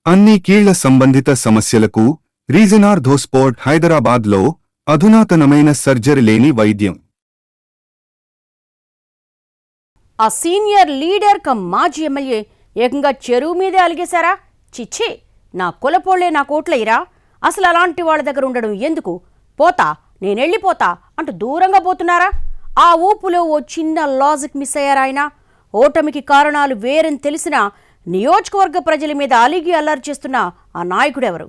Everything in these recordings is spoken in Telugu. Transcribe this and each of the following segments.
అన్ని కీళ్ల సంబంధిత సమస్యలకు రీజనార్థోస్పోర్ట్ హైదరాబాద్లో అధునాతనమైన సర్జరీ లేని వైద్యం. ఆ సీనియర్ లీడర్ మాజీ ఎమ్మెల్యే ఏకంగా చెరువు మీదే అలిగేశారా? చిచ్చి, నా కులపోళ్లే నా కోట్లయిరా, అసలు అలాంటి వాళ్ళ దగ్గర ఉండడం ఎందుకు, పోతా నేనెళ్ళిపోతా అంటూ దూరంగా పోతున్నారా? ఆ ఊపులో ఓ చిన్న లాజిక్ మిస్ అయ్యారా ఆయన? ఓటమికి కారణాలు వేరని తెలిసినా నియోజకవర్గ ప్రజల మీద అలిగి అల్లరి చేస్తున్న ఆ నాయకుడెవరు?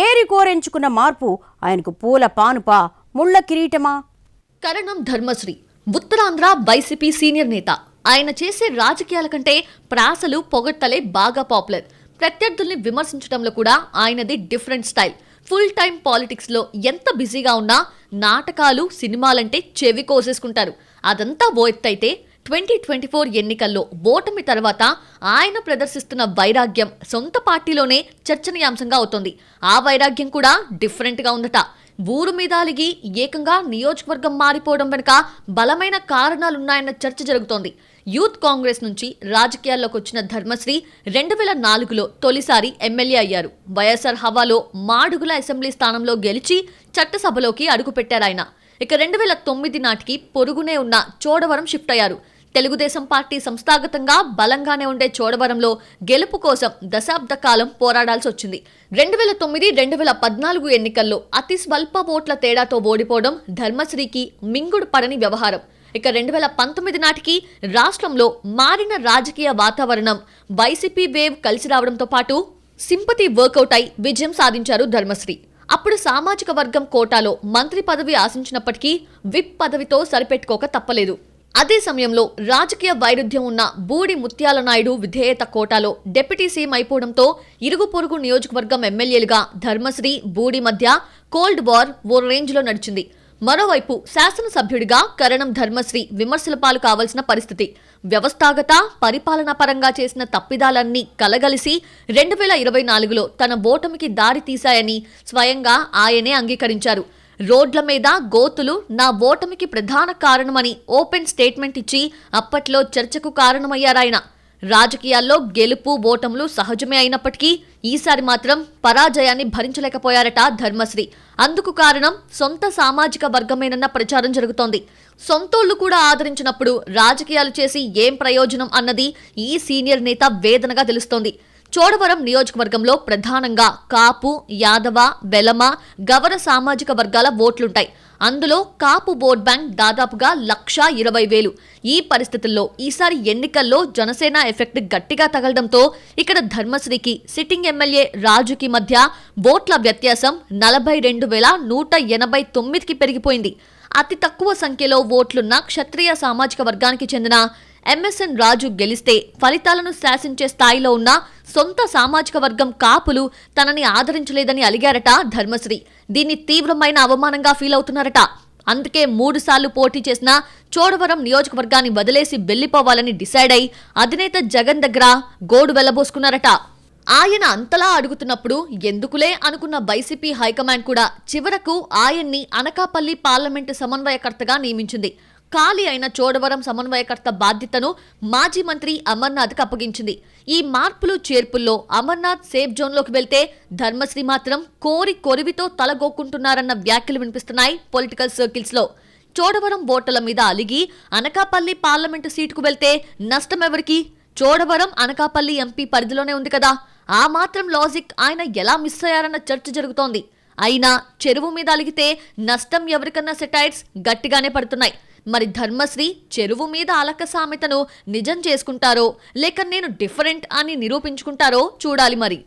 ఏరి కోరెంచుకున్న మార్పు ఆయనకు పూల పానుపా, ముళ్ల కిరీటమా? కరణం ధర్మశ్రీ ఉత్తరాంధ్ర వైసీపీ సీనియర్ నేత. ఆయన చేసే రాజకీయాల కంటే ప్రాసలు పొగడ్తలే బాగా పాపులర్. ప్రత్యర్థుల్ని విమర్శించడంలో కూడా ఆయనది డిఫరెంట్ స్టైల్. ఫుల్ టైం పాలిటిక్స్లో ఎంత బిజీగా ఉన్నా నాటకాలు, సినిమాలంటే చెవి కోసేసుకుంటారు. అదంతా ఓ ఎత్తైతే 2024 ఎన్నికల్లో ఓటమి తర్వాత ఆయన ప్రదర్శిస్తున్న వైరాగ్యం సొంత పార్టీలోనే చర్చనీయాంశంగా అవుతోంది. ఆ వైరాగ్యం కూడా డిఫరెంట్గా ఉందట. ఊరు మీద అలిగి ఏకంగా నియోజకవర్గం మారిపోవడం వెనుక బలమైన కారణాలున్నాయన్న చర్చ జరుగుతోంది. యూత్ కాంగ్రెస్ నుంచి రాజకీయాల్లోకి వచ్చిన ధర్మశ్రీ 2004లో తొలిసారి ఎమ్మెల్యే అయ్యారు. వైఎస్ఆర్ హవాలో మాడుగుల అసెంబ్లీ స్థానంలో గెలిచి చట్టసభలోకి అడుగుపెట్టారాయన. ఇక 2009 నాటికి పొరుగునే ఉన్న చోడవరం షిఫ్ట్ అయ్యారు. తెలుగుదేశం పార్టీ సంస్థాగతంగా బలంగానే ఉండే చోడవరంలో గెలుపు కోసం దశాబ్ద కాలం పోరాడాల్సి వచ్చింది. 2009-2014 ఎన్నికల్లో అతి స్వల్ప ఓట్ల తేడాతో ఓడిపోవడం ధర్మశ్రీకి మింగుడు పడని వ్యవహారం. ఇక 2019 నాటికి రాష్ట్రంలో మారిన రాజకీయ వాతావరణం, వైసీపీ వేవ్ కలిసి రావడంతో పాటు సింపతి వర్కౌట్ అయి విజయం సాధించారు ధర్మశ్రీ. అప్పుడు సామాజిక వర్గం కోటాలో మంత్రి పదవి ఆశించినప్పటికీ విప్ పదవితో సరిపెట్టుకోక తప్పలేదు. అదే సమయంలో రాజకీయ వైరుధ్యం ఉన్న బూడి ముత్యాల నాయుడు విధేయత కోటాలో డిప్యూటీ సీఎం అయిపోవడంతో ఇరుగు పొరుగు నియోజకవర్గం ఎమ్మెల్యేలుగా ధర్మశ్రీ, బూడి మధ్య కోల్డ్ వార్ ఓ రేంజ్లో నడిచింది. మరోవైపు శాసనసభ్యుడిగా కరణం ధర్మశ్రీ విమర్శల పాలు కావాల్సిన పరిస్థితి. వ్యవస్థాగత, పరిపాలనా పరంగా చేసిన తప్పిదాలన్నీ కలగలిసి 2024లో తన ఓటమికి దారి తీశాయని స్వయంగా ఆయనే అంగీకరించారు. రోడ్ల మీద గోతులు నా ఓటమికి ప్రధాన కారణమని ఓపెన్ స్టేట్మెంట్ ఇచ్చి అప్పట్లో చర్చకు కారణమయ్యారాయన. రాజకీయాల్లో గెలుపు ఓటములు సహజమే అయినప్పటికీ ఈసారి మాత్రం పరాజయాన్ని భరించలేకపోయారట ధర్మశ్రీ. అందుకు కారణం సొంత సామాజిక వర్గమేనన్న ప్రచారం జరుగుతోంది. సొంతోళ్లు కూడా ఆదరించినప్పుడు రాజకీయాలు చేసి ఏం ప్రయోజనం అన్నది ఈ సీనియర్ నేత వేదనగా తెలుస్తోంది. చోడవరం నియోజకవర్గంలో ప్రధానంగా కాపు, యాదవ, వెలమ, గవర సామాజిక వర్గాల ఓట్లుంటాయి. అందులో కాపు ఓట్ బ్యాంక్ దాదాపుగా 1,20,000. ఈ పరిస్థితుల్లో ఈసారి ఎన్నికల్లో జనసేన ఎఫెక్ట్ గట్టిగా తగలడంతో ఇక్కడ ధర్మశ్రీకి సిట్టింగ్ ఎమ్మెల్యే రాజుకి మధ్య ఓట్ల వ్యత్యాసం 42,189కి పెరిగిపోయింది. అతి తక్కువ సంఖ్యలో ఓట్లున్న క్షత్రియ సామాజిక వర్గానికి చెందిన ఎంఎస్ఎన్ రాజు గెలిస్తే ఫలితాలను శాసించే స్థాయిలో ఉన్న సొంత సామాజిక వర్గం కాపులు తనని ఆదరించలేదని అలిగారట ధర్మశ్రీ. దీన్ని తీవ్రమైన అవమానంగా ఫీల్ అవుతున్నారట. అందుకే 3 సార్లు పోటీ చేసిన చోడవరం నియోజకవర్గాన్ని వదిలేసి వెళ్లిపోవాలని డిసైడ్ అయి అధినేత జగన్ దగ్గర గోడు వెళ్లబోసుకున్నారట. ఆయన అంతలా అడుగుతున్నప్పుడు ఎందుకులే అనుకున్న వైసీపీ హైకమాండ్ కూడా చివరకు ఆయన్ని అనకాపల్లి పార్లమెంటు సమన్వయకర్తగా నియమించింది. ఖాళీ అయిన చోడవరం సమన్వయకర్త బాధ్యతను మాజీ మంత్రి అమర్నాథ్కి అప్పగించింది. ఈ మార్పులు చేర్పుల్లో అమర్నాథ్ సేఫ్ జోన్లోకి వెళ్తే ధర్మశ్రీ మాత్రం కొరివితో తలగోక్కుంటున్నారన్న వ్యాఖ్యలు వినిపిస్తున్నాయి పొలిటికల్ సర్కిల్స్లో. చోడవరం ఓటర్ల మీద అలిగి అనకాపల్లి పార్లమెంటు సీటుకు వెళ్తే నష్టం ఎవరికి? చోడవరం అనకాపల్లి ఎంపీ పరిధిలోనే ఉంది కదా. ఆ మాత్రం లాజిక్ ఆయన ఎలా మిస్ అయ్యారన్న చర్చ జరుగుతోంది. అయినా చెరువు మీద అలిగితే నష్టం ఎవరికన్నా సెటైర్స్ గట్టిగానే పడుతున్నాయి. మరి ధర్మశ్రీ చెరువు మీద అలక సామెతను నిజం చేసుకుంటారో లేక నేను డిఫరెంట్ అని నిరూపించుకుంటారో చూడాలి మరి.